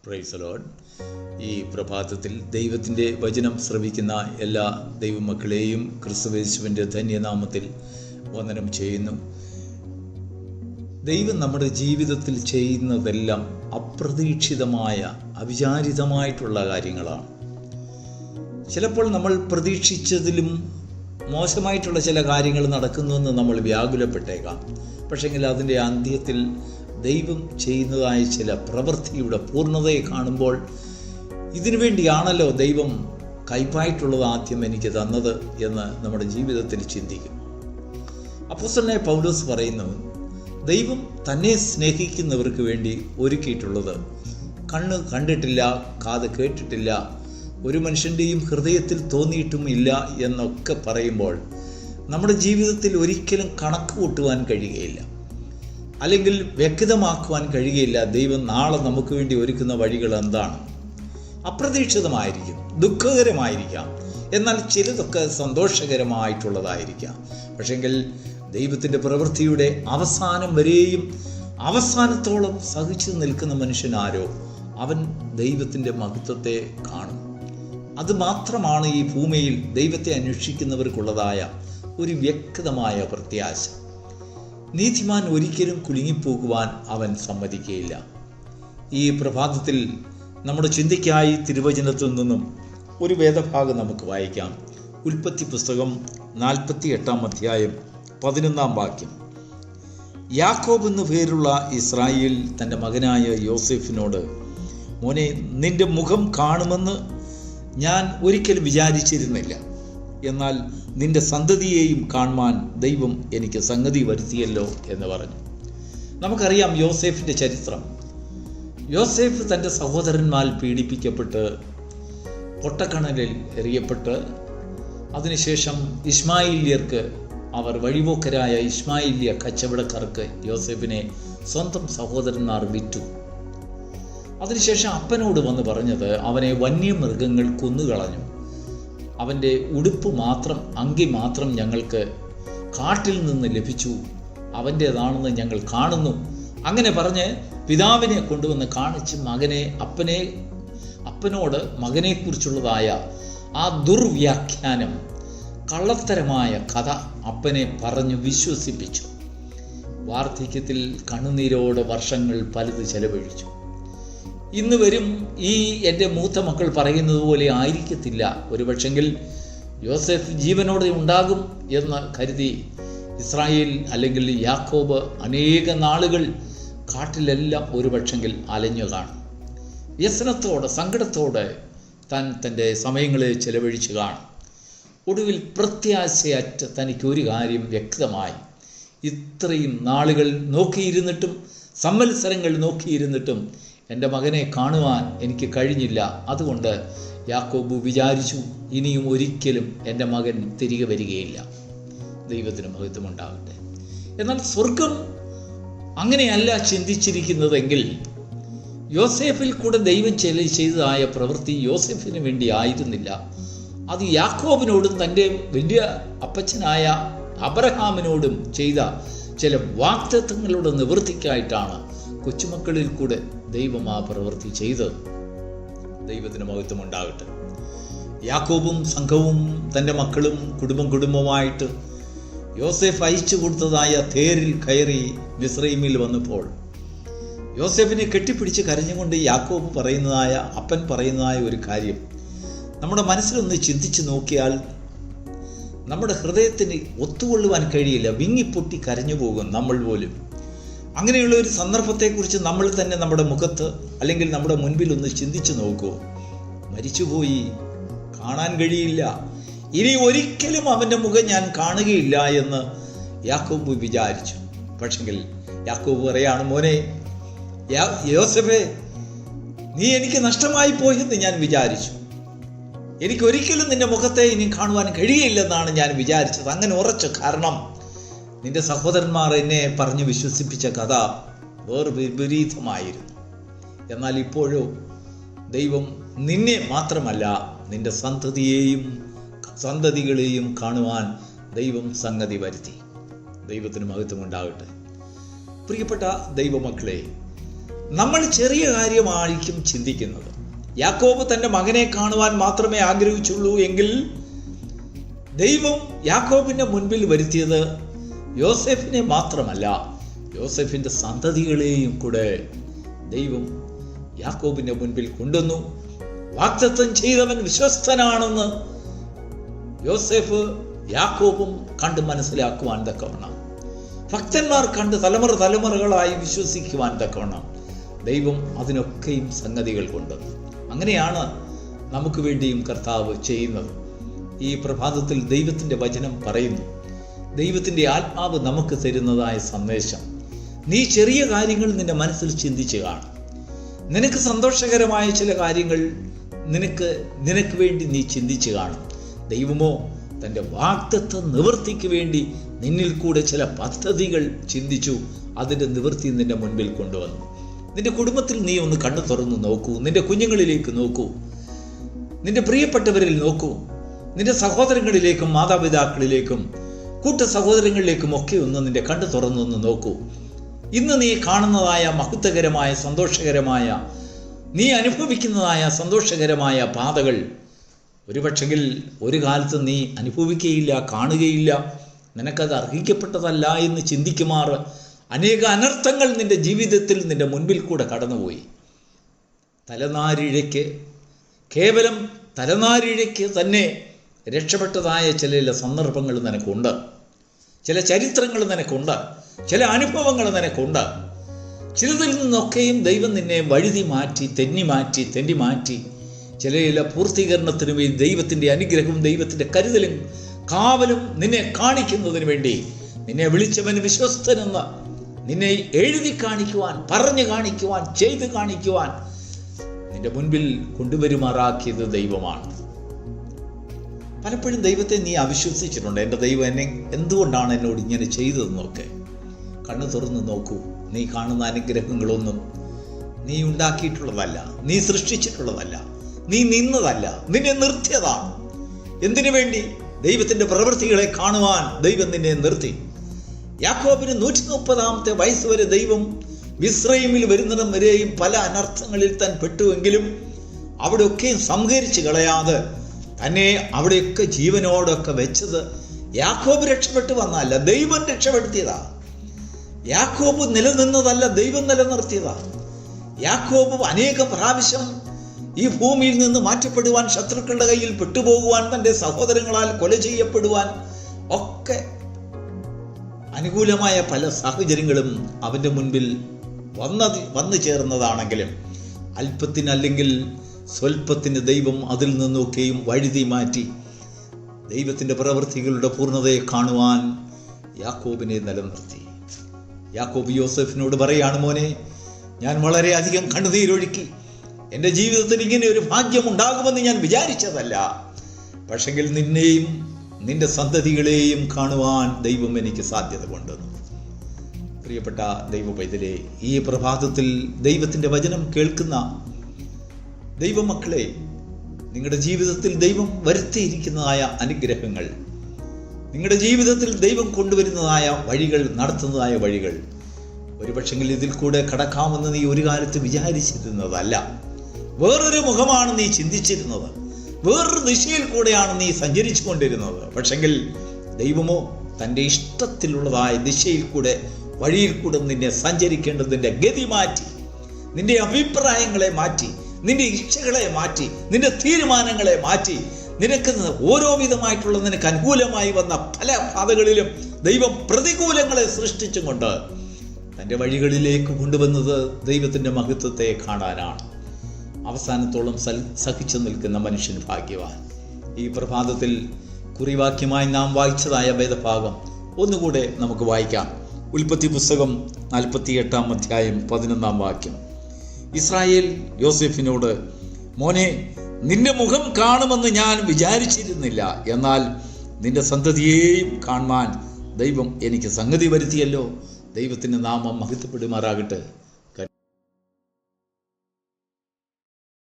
Praise the Lord. ഈ പ്രഭാതത്തിൽ ദൈവത്തിൻ്റെ വചനം ശ്രവിക്കുന്ന എല്ലാ ദൈവമക്കളെയും ക്രിസ്തുയേശുവിൻ്റെ ധന്യനാമത്തിൽ വന്ദനം ചെയ്യുന്നു. ദൈവം നമ്മുടെ ജീവിതത്തിൽ ചെയ്യുന്നതെല്ലാം അപ്രതീക്ഷിതമായ അവിചാരിതമായിട്ടുള്ള കാര്യങ്ങളാണ്. ചിലപ്പോൾ നമ്മൾ പ്രതീക്ഷിച്ചതിലും മോശമായിട്ടുള്ള ചില കാര്യങ്ങൾ നടക്കുന്നുവെന്ന് നമ്മൾ വ്യാകുലപ്പെട്ടേക്കാം. പക്ഷെങ്കിൽ അതിൻ്റെ അന്ത്യത്തിൽ ദൈവം ചെയ്യുന്നതായ ചില പ്രവൃത്തിയുടെ പൂർണ്ണതയെ കാണുമ്പോൾ ഇതിനു വേണ്ടിയാണല്ലോ ദൈവം കൈപ്പായിട്ടുള്ളത് ആദ്യം എനിക്ക് തന്നത് എന്ന് നമ്മുടെ ജീവിതത്തിൽ ചിന്തിക്കും. അപ്പോസ്തലനായ പൗലോസ് പറയുന്നു, ദൈവം തന്നെ സ്നേഹിക്കുന്നവർക്ക് വേണ്ടി ഒരുക്കിയിട്ടുള്ളത് കണ്ണ് കണ്ടിട്ടില്ല, കാത് കേട്ടിട്ടില്ല, ഒരു മനുഷ്യൻ്റെയും ഹൃദയത്തിൽ തോന്നിയിട്ടും ഇല്ല എന്നൊക്കെ പറയുമ്പോൾ നമ്മുടെ ജീവിതത്തിൽ ഒരിക്കലും കണക്ക് കൂട്ടുവാൻ കഴിയുകയില്ല, അല്ലെങ്കിൽ വ്യക്തമാക്കുവാൻ കഴിയുകയില്ല. ദൈവം നാളെ നമുക്ക് വേണ്ടി ഒരുക്കുന്ന വഴികൾ എന്താണ്? അപ്രതീക്ഷിതമായിരിക്കും, ദുഃഖകരമായിരിക്കാം, എന്നാൽ ചിലതൊക്കെ സന്തോഷകരമായിട്ടുള്ളതായിരിക്കാം. പക്ഷെങ്കിൽ ദൈവത്തിൻ്റെ പ്രവൃത്തിയുടെ അവസാനം വരെയും അവസാനത്തോളം സഹിച്ചു നിൽക്കുന്ന മനുഷ്യനാരോ അവൻ ദൈവത്തിൻ്റെ മഹത്വത്തെ കാണും. അതുമാത്രമാണ് ഈ ഭൂമിയിൽ ദൈവത്തെ അന്വേഷിക്കുന്നവർക്കുള്ളതായ ഒരു വ്യക്തമായ പ്രത്യാശ. നീതിമാൻ ഒരിക്കലും കുലുങ്ങിപ്പോകുവാൻ അവൻ സമ്മതിക്കുകയില്ല. ഈ പ്രഭാതത്തിൽ നമ്മുടെ ചിന്തയ്ക്കായി തിരുവചനത്തിൽ നിന്നും ഒരു വേദഭാഗം നമുക്ക് വായിക്കാം. ഉൽപ്പത്തി പുസ്തകം 48 അധ്യായം 11 വാക്യം. യാക്കോബ് എന്നു പേരുള്ള ഇസ്രായേൽ തൻ്റെ മകനായ യോസേഫിനോട്, മോനെ, നിന്റെ മുഖം കാണുമെന്ന് ഞാൻ ഒരിക്കലും വിചാരിച്ചിരുന്നില്ല, എന്നാൽ നിന്റെ സന്തതിയെയും കാണുവാൻ ദൈവം എനിക്ക് സംഗതി വരുത്തിയല്ലോ എന്ന് പറഞ്ഞു. നമുക്കറിയാം യോസേഫിൻ്റെ ചരിത്രം. യോസേഫ് തൻ്റെ സഹോദരന്മാർ പീഡിപ്പിക്കപ്പെട്ട് പൊട്ടക്കണലിൽ എറിയപ്പെട്ട് അതിനുശേഷം ഇസ്മായില്യർക്ക്, അവർ വഴിപോക്കരായ ഇസ്മായില്യ കച്ചവടക്കാർക്ക് യോസേഫിനെ സ്വന്തം സഹോദരന്മാർ വിറ്റു. അതിനുശേഷം അപ്പനോട് വന്ന് പറഞ്ഞത്, അവനെ വന്യമൃഗങ്ങൾ കൊന്നുകളഞ്ഞു, അവൻ്റെ ഉടുപ്പ് മാത്രം, അങ്കി മാത്രം ഞങ്ങൾക്ക് കാട്ടിൽ നിന്ന് ലഭിച്ചു, അവൻ്റേതാണെന്ന് ഞങ്ങൾ കാണുന്നു. അങ്ങനെ പറഞ്ഞ് പിതാവിനെ കൊണ്ടുവന്ന് കാണിച്ച് അപ്പനോട് മകനെക്കുറിച്ചുള്ളതായ ആ ദുർവ്യാഖ്യാനം, കള്ളത്തരമായ കഥ അപ്പനെ പറഞ്ഞു വിശ്വസിപ്പിച്ചു. വാർദ്ധക്യത്തിൽ കണ്ണുനീരോടെ വർഷങ്ങൾ പലത് ചെലവഴിച്ചു. ഇന്ന് വരും ഈ എൻ്റെ മൂത്ത മക്കൾ പറയുന്നത് പോലെ ആയിരിക്കത്തില്ല. ഒരുപക്ഷെങ്കിൽ യോസേഫ് ജീവനോടെ ഉണ്ടാകും എന്ന് കരുതി ഇസ്രായേൽ അല്ലെങ്കിൽ യാക്കോബ് അനേക നാളുകൾ കാട്ടിലെല്ലാം ഒരുപക്ഷെങ്കിൽ അലഞ്ഞു കാണും. വ്യസനത്തോടെ, സങ്കടത്തോടെ താൻ തൻ്റെ സമയങ്ങളെ ചെലവഴിച്ചു കാണും. ഒടുവിൽ പ്രത്യാശയറ്റ തനിക്കൊരു കാര്യം വ്യക്തമായി. ഇത്രയും നാളുകൾ നോക്കിയിരുന്നിട്ടും, സംവത്സരങ്ങൾ നോക്കിയിരുന്നിട്ടും എൻ്റെ മകനെ കാണുവാൻ എനിക്ക് കഴിഞ്ഞില്ല. അതുകൊണ്ട് യാക്കോബ് വിചാരിച്ചു, ഇനിയും ഒരിക്കലും എൻ്റെ മകൻ തിരികെ വരികയില്ല. ദൈവത്തിന് മഹത്വമുണ്ടാകട്ടെ. എന്നാൽ സ്വർഗം അങ്ങനെയല്ല ചിന്തിച്ചിരിക്കുന്നതെങ്കിൽ യോസേഫിൽ കൂടെ ദൈവം ചെയ്തതായ പ്രവൃത്തി യോസേഫിന് വേണ്ടി ആയിരുന്നില്ല. അത് യാക്കോബിനോടും തൻ്റെ വലിയ അപ്പച്ചനായ അബ്രഹാമിനോടും ചെയ്ത ചില വാഗ്ദത്തങ്ങളുടെ നിവൃത്തിക്കായിട്ടാണ് കൊച്ചുമക്കളിൽ കൂടെ ദൈവം ആ പ്രവൃത്തി ചെയ്തത്. ദൈവത്തിന് മഹത്വമുണ്ടാകട്ടെ. യാക്കോബും സംഘവും തൻ്റെ മക്കളും കുടുംബമായിട്ട് യോസേഫ് അയച്ചു കൊടുത്തതായ തേരിൽ കയറി മിസ്രൈമിൽ വന്നപ്പോൾ യോസേഫിനെ കെട്ടിപ്പിടിച്ച് കരഞ്ഞുകൊണ്ട് യാക്കോബ് അപ്പൻ പറയുന്നതായ ഒരു കാര്യം നമ്മുടെ മനസ്സിലൊന്ന് ചിന്തിച്ച് നോക്കിയാൽ നമ്മുടെ ഹൃദയത്തിന് ഒത്തുകൊള്ളുവാൻ കഴിയില്ല. വിങ്ങിപ്പൊട്ടി കരഞ്ഞു പോകും നമ്മൾ പോലും. അങ്ങനെയുള്ള ഒരു സന്ദർഭത്തെക്കുറിച്ച് നമ്മൾ തന്നെ നമ്മുടെ മുഖത്ത് അല്ലെങ്കിൽ നമ്മുടെ മുൻപിൽ ഒന്ന് ചിന്തിച്ചു നോക്കൂ. മരിച്ചുപോയി, കാണാൻ കഴിയില്ല, ഇനി ഒരിക്കലും അവൻ്റെ മുഖം ഞാൻ കാണുകയില്ല എന്ന് യാക്കോബ് വിചാരിച്ചു. പക്ഷെങ്കിൽ യാക്കോബ് പറയാണ്, മോനെ യോസേഫേ, നീ എനിക്ക് നഷ്ടമായി പോയെന്ന് ഞാൻ വിചാരിച്ചു. എനിക്കൊരിക്കലും നിന്റെ മുഖത്തെ ഇനി കാണുവാൻ കഴിയില്ലെന്നാണ് ഞാൻ വിചാരിച്ചത്. അങ്ങനെ ഉറച്ചു. കാരണം നിന്റെ സഹോദരന്മാർ എന്നെ പറഞ്ഞ് വിശ്വസിപ്പിച്ച കഥ വേറെ വിപരീതമായിരുന്നു. എന്നാൽ ഇപ്പോഴോ ദൈവം നിന്നെ മാത്രമല്ല, നിന്റെ സന്തതികളെയും കാണുവാൻ ദൈവം സംഗതി വരുത്തി. ദൈവത്തിന് മഹത്വമുണ്ടാകട്ടെ. പ്രിയപ്പെട്ട ദൈവമക്കളെ, നമ്മൾ ചെറിയ കാര്യമായിരിക്കും ചിന്തിക്കുന്നത്. യാക്കോബ് തൻ്റെ മകനെ കാണുവാൻ മാത്രമേ ആഗ്രഹിച്ചുള്ളൂ എങ്കിൽ ദൈവം യാക്കോബിൻ്റെ മുൻപിൽ വരുത്തിയത് യോസേഫിനെ മാത്രമല്ല, യോസേഫിൻ്റെ സന്തതികളെയും കൂടെ ദൈവം യാക്കോബിൻ്റെ മുൻപിൽ കൊണ്ടുവന്നു. വാഗ്ദത്തം ചെയ്തവൻ വിശ്വസ്തനാണെന്ന് യോസേഫ് യാക്കോബും കണ്ട് മനസ്സിലാക്കുവാൻ തക്കവണ്ണം, ഭക്തന്മാർ കണ്ട് തലമുറകളായി വിശ്വസിക്കുവാൻ തക്കവണ്ണം ദൈവം അതിനൊക്കെയും സംഗതികൾ കൊണ്ടുവന്നു. അങ്ങനെയാണ് നമുക്ക് വേണ്ടിയും കർത്താവ് ചെയ്യുന്നത്. ഈ പ്രഭാതത്തിൽ ദൈവത്തിൻ്റെ വചനം പറയുന്നു, ദൈവത്തിൻ്റെ ആത്മാവ് നമുക്ക് തരുന്നതായ സന്ദേശം, നീ ചെറിയ കാര്യങ്ങൾ നിന്റെ മനസ്സിൽ ചിന്തിച്ച് കാണും. നിനക്ക് സന്തോഷകരമായ ചില കാര്യങ്ങൾ നിനക്ക് വേണ്ടി നീ ചിന്തിച്ച് കാണും. ദൈവമോ തൻ്റെ വാഗ്ദത്ത നിവൃത്തിക്ക് വേണ്ടി നിന്നിൽ കൂടെ ചില പദ്ധതികൾ ചിന്തിച്ചു, അതിൻ്റെ നിവൃത്തി നിന്റെ മുൻപിൽ കൊണ്ടുവന്നു. നിന്റെ കുടുംബത്തിൽ നീ ഒന്ന് കണ്ണു തുറന്ന് നോക്കൂ, നിന്റെ കുഞ്ഞുങ്ങളിലേക്ക് നോക്കൂ, നിന്റെ പ്രിയപ്പെട്ടവരിൽ നോക്കൂ, നിന്റെ സഹോദരങ്ങളിലേക്കും മാതാപിതാക്കളിലേക്കും കൂട്ട സഹോദരങ്ങളിലേക്കും ഒക്കെ ഒന്ന് നിന്റെ കണ്ണു തുറന്നൊന്ന് നോക്കൂ. ഇന്ന് നീ കാണുന്നതായ മഹത്വകരമായ സന്തോഷകരമായ, നീ അനുഭവിക്കുന്നതായ സന്തോഷകരമായ പാതകൾ ഒരുപക്ഷെങ്കിൽ ഒരു കാലത്ത് നീ അനുഭവിക്കുകയില്ല, കാണുകയില്ല, നിനക്കത് അർഹിക്കപ്പെട്ടതല്ല എന്ന് ചിന്തിക്കുമാറ് അനേക അനർത്ഥങ്ങൾ നിന്റെ ജീവിതത്തിൽ നിന്റെ മുൻപിൽ കൂടെ കടന്നുപോയി. കേവലം തലനാരിഴയ്ക്ക് തന്നെ രക്ഷപ്പെട്ടതായ ചില സന്ദർഭങ്ങൾ നിനക്കുണ്ട്, ചില ചരിത്രങ്ങൾ നിനക്കുണ്ട്, ചില അനുഭവങ്ങൾ നിനക്കുണ്ട്. ചിലതിൽ നിന്നൊക്കെയും ദൈവം നിന്നെ വഴുതി മാറ്റി, തെന്നി മാറ്റി ചില പൂർത്തീകരണത്തിനു വേണ്ടി ദൈവത്തിൻ്റെ അനുഗ്രഹവും ദൈവത്തിൻ്റെ കരുതലും കാവലും നിന്നെ കാണിക്കുന്നതിന് വേണ്ടി നിന്നെ വിളിച്ചവൻ വിശ്വസ്തനെന്ന് നിന്നെ എഴുതി കാണിക്കുവാൻ, പറഞ്ഞു കാണിക്കുവാൻ, ചെയ്ത് കാണിക്കുവാൻ നിന്റെ മുൻപിൽ കൊണ്ടുവരുമാറാക്കിയത് ദൈവമാണ്. പലപ്പോഴും ദൈവത്തെ നീ അവിശ്വസിച്ചിട്ടുണ്ട്. എൻ്റെ ദൈവം എന്നെ എന്തുകൊണ്ടാണ് എന്നോട് ഇങ്ങനെ ചെയ്തതെന്നൊക്കെ കണ്ണു തുറന്ന് നോക്കൂ. നീ കാണുന്ന അനുഗ്രഹങ്ങളൊന്നും നീ ഉണ്ടാക്കിയിട്ടുള്ളതല്ല, നീ സൃഷ്ടിച്ചിട്ടുള്ളതല്ല, നീ നിന്നതല്ല, നിന്നെ നിർത്തിയതാണ്. എന്തിനു വേണ്ടി? ദൈവത്തിൻ്റെ പ്രവൃത്തികളെ കാണുവാൻ ദൈവം നിന്നെ നിർത്തി. യാക്കോബിന് 130 വയസ്സ് വരെ ദൈവം മിസ്രയീമിൽ വരുന്നിടം വരെയും പല അനർത്ഥങ്ങളിൽ താൻ പെട്ടുവെങ്കിലും അവിടെയൊക്കെയും സംഹരിച്ച് കളയാതെ തന്നെ അവിടെയൊക്കെ ജീവനോടൊക്കെ വെച്ചത് യാക്കോബ് രക്ഷപ്പെട്ടു വന്നല്ല, ദൈവം രക്ഷപ്പെടുത്തിയതാ. യാക്കോബ് നിലനിന്നതല്ല, ദൈവം നിലനിർത്തിയതാ. യാക്കോബ് അനേകം പ്രാവശ്യം ഈ ഭൂമിയിൽ നിന്ന് മാറ്റപ്പെടുവാൻ, ശത്രുക്കളുടെ കയ്യിൽ പെട്ടുപോകുവാൻ, തൻ്റെ സഹോദരങ്ങളാൽ കൊല ചെയ്യപ്പെടുവാൻ ഒക്കെ അനുകൂലമായ പല സാഹചര്യങ്ങളും അവൻ്റെ മുൻപിൽ വന്നു ചേർന്നതാണെങ്കിലും അല്പത്തിനല്ലെങ്കിൽ സ്വൽപ്പത്തിന് ദൈവം അതിൽ നിന്നൊക്കെയും വഴുതി മാറ്റി ദൈവത്തിൻ്റെ പ്രവൃത്തികളുടെ പൂർണ്ണതയെ കാണുവാൻ യാക്കോബിനെ നിലനിർത്തി. യാക്കോബ് യോസേഫിനോട് പറയാണ്, മോനെ, ഞാൻ വളരെയധികം കണ്ണുനീരൊഴുക്കി. എൻ്റെ ജീവിതത്തിൽ ഇങ്ങനെ ഒരു ഭാഗ്യം ഉണ്ടാകുമെന്ന് ഞാൻ വിചാരിച്ചതല്ല. പക്ഷെങ്കിൽ നിന്നെയും നിന്റെ സന്തതികളെയും കാണുവാൻ ദൈവം എനിക്ക് സാധ്യത കൊണ്ടുവന്നു. പ്രിയപ്പെട്ട ദൈവ പൈതലേ, ഈ പ്രഭാതത്തിൽ ദൈവത്തിൻ്റെ വചനം കേൾക്കുന്ന ദൈവമക്കളെ, നിങ്ങളുടെ ജീവിതത്തിൽ ദൈവം വരുത്തിയിരിക്കുന്നതായ അനുഗ്രഹങ്ങൾ, നിങ്ങളുടെ ജീവിതത്തിൽ ദൈവം കൊണ്ടുവരുന്നതായ വഴികൾ, നടത്തുന്നതായ വഴികൾ ഒരുപക്ഷെങ്കിൽ ഇതിൽ കൂടെ കടക്കാമെന്ന് നീ ഒരു കാലത്ത് വിചാരിച്ചിരുന്നതല്ല. വേറൊരു മുഖമാണ് നീ ചിന്തിച്ചിരുന്നത്, വേറൊരു ദിശയിൽ കൂടെയാണ് നീ സഞ്ചരിച്ചു കൊണ്ടിരുന്നത്. പക്ഷെങ്കിൽ ദൈവമോ തൻ്റെ ഇഷ്ടത്തിലുള്ളതായ ദിശയിൽ കൂടെ, വഴിയിൽ കൂടെ നിന്നെ സഞ്ചരിക്കേണ്ടതിൻ്റെ ഗതി മാറ്റി, നിന്റെ അഭിപ്രായങ്ങളെ മാറ്റി, നിന്റെ ഇച്ഛകളെ മാറ്റി, നിന്റെ തീരുമാനങ്ങളെ മാറ്റി, നിനക്ക് ഓരോ വിധമായിട്ടുള്ള നിനക്ക് അനുകൂലമായി വന്ന പല പാതകളിലും ദൈവം പ്രതികൂലങ്ങളെ സൃഷ്ടിച്ചും കൊണ്ട് തൻ്റെ വഴികളിലേക്ക് കൊണ്ടുവന്നത് ദൈവത്തിൻ്റെ മഹത്വത്തെ കാണാനാണ്. അവസാനത്തോളം സഹിച്ചു നിൽക്കുന്ന മനുഷ്യൻ ഭാഗ്യവാൻ. ഈ പ്രഭാതത്തിൽ കുറിവാക്യമായി നാം വായിച്ചതായ വേദഭാഗം ഒന്നുകൂടെ നമുക്ക് വായിക്കാം. ഉൽപ്പത്തി പുസ്തകം 48 അധ്യായം 11 വാക്യം. ഇസ്രായേൽ യോസേഫിനോട്, മോനെ, നിന്റെ മുഖം കാണുമെന്ന് ഞാൻ വിചാരിച്ചിരുന്നില്ല, എന്നാൽ നിന്റെ സന്തതിയെയും കാണുവാൻ ദൈവം എനിക്ക് സംഗതി വരുത്തിയല്ലോ. ദൈവത്തിൻ്റെ നാമം മഹത്വപ്പെടുമാറാകട്ടെ.